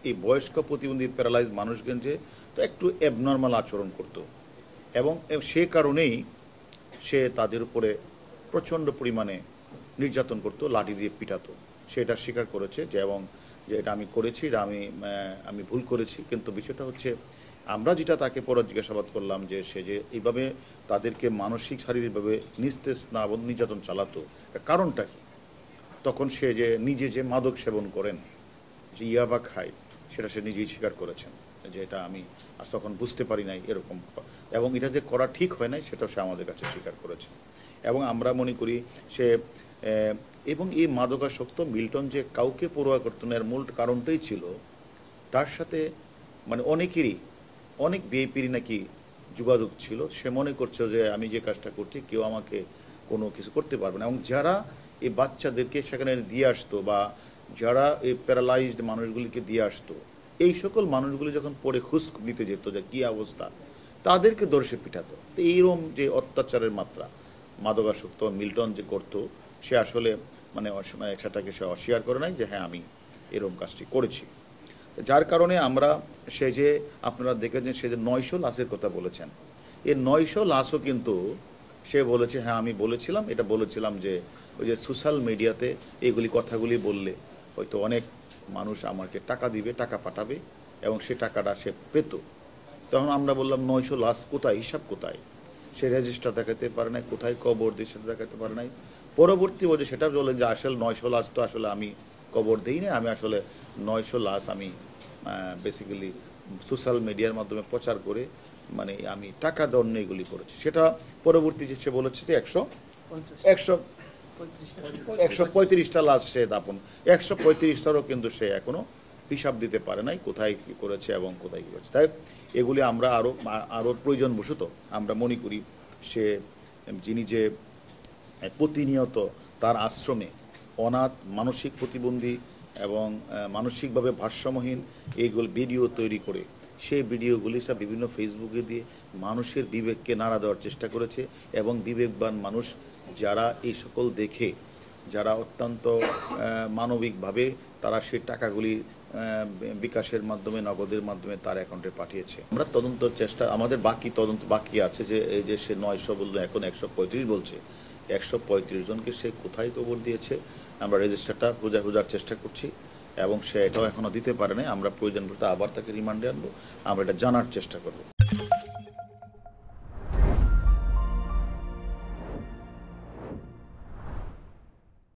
এই বয়স্ক প্রতিবন্ধী প্যারালাইজ মানুষগঞ্জে তো একটু অ্যাবনর্মাল আচরণ করত এবং সে কারণেই সে তাদের উপরে প্রচণ্ড পরিমাণে নির্যাতন করত, লাঠি দিয়ে পিটাতো। সে এটা স্বীকার করেছে যে এবং যে এটা আমি করেছি, এটা আমি ভুল করেছি। কিন্তু বিষয়টা হচ্ছে আমরা যেটা তাকে পরে জিজ্ঞাসাবাদ করলাম যে সে যে এইভাবে তাদেরকে মানসিক শারীরিকভাবে নিস্তেজ না নির্যাতন চালাতো, কারণটা কি? তখন সে যে নিজে যে মাদক সেবন করেন, যে ইয়াবা খায়, সেটা সে নিজেই স্বীকার করেছেন যে এটা আমি তখন বুঝতে পারি নাই এরকম, এবং এটা যে করা ঠিক হয় নাই সেটাও সে আমাদের কাছে স্বীকার করেছে। এবং আমরা মনে করি সে এবং এই মাদকাসক্ত মিল্টন যে কাউকে পরোয়া করতো না, এর মূল কারণটাই ছিল তার সাথে মানে অনেক বিএপির নাকি যোগাযোগ ছিল। সে মনে করছে যে আমি যে কাজটা করছি কেউ আমাকে কোনো কিছু করতে পারবে না। এবং যারা এই বাচ্চাদেরকে সেখানে দিয়ে আসতো বা যারা এই প্যারালাইজড মানুষগুলিকে দিয়ে আসতো, এই সকল মানুষগুলি যখন পরে খোঁজ নিতে যেত যে কী অবস্থা, তাদেরকে দর্শে পিঠাতো। তো এইরকম যে অত্যাচারের মাত্রা মাদকাসক্ত মিল্টন যে করতো, সে আসলে মানে সেটাকে সে অস্বীকার করে নাই যে হ্যাঁ আমি এরকম কাজটি করেছি। যার কারণে আমরা সে যে আপনারা দেখেছেন সে যে 900 লাশের কথা বলেছেন, এই 900 লাশও কিন্তু সে বলেছে হ্যাঁ আমি বলেছিলাম, এটা বলেছিলাম যে ওই যে সোশ্যাল মিডিয়াতে এইগুলি কথাগুলি বললে হয়তো অনেক মানুষ আমাকে টাকা দিবে, টাকা পাঠাবে এবং সে টাকাটা সে পেত। তখন আমরা বললাম 900 লাশ কোথায়, হিসাব কোথায়? সে রেজিস্টার দেখাতে পারে নাই, কোথায় কবর দিয়ে সেটা দেখাতে পারে নাই। পরবর্তী বলছে সেটা বললেন যে আসলে 900 লাশ তো আসলে আমি কবর দিই না, আমি আসলে 900 লাশ আমি বেসিক্যালি সোশ্যাল মিডিয়ার মাধ্যমে প্রচার করে মানে আমি টাকা দণ্ড এগুলি করেছি। সেটা পরবর্তী যে সে বলেছে যে 135টা লাশ সে দাপন, 135টারও কিন্তু সে এখনো হিসাব দিতে পারে নাই কোথায় কী করেছে এবং কোথায় কী করেছে। তাই এগুলি আমরা আরও প্রয়োজনবশত আমরা মনে করি সে যিনি যে প্রতিনিয়ত তার আশ্রমে অনাথ, মানসিক প্রতিবন্ধী এবং মানসিকভাবে ভারসাম্যহীন এইগুলো ভিডিও তৈরি করে সেই ভিডিওগুলি সব বিভিন্ন ফেসবুকে দিয়ে মানুষের বিবেককে নাড়া দেওয়ার চেষ্টা করেছে। এবং বিবেকবান মানুষ যারা এই সকল দেখে, যারা অত্যন্ত মানবিকভাবে তারা সেই টাকাগুলি বিকাশের মাধ্যমে, নগদের মাধ্যমে তার অ্যাকাউন্টে পাঠিয়েছে। আমরা তদন্ত চেষ্টা, আমাদের তদন্ত বাকি আছে যে এই যে সে 900 বললো, এখন 135 বলছে, 135 জনকে সে কোথায় কবর দিয়েছে আমরা রেজিস্টারটা খোঁজার চেষ্টা করছি এবং সে এটাও এখনও দিতে পারে না। আমরা প্রয়োজন পড়তে আবার তাকে রিমান্ডে আনবো, আমরা এটা জানার চেষ্টা করব।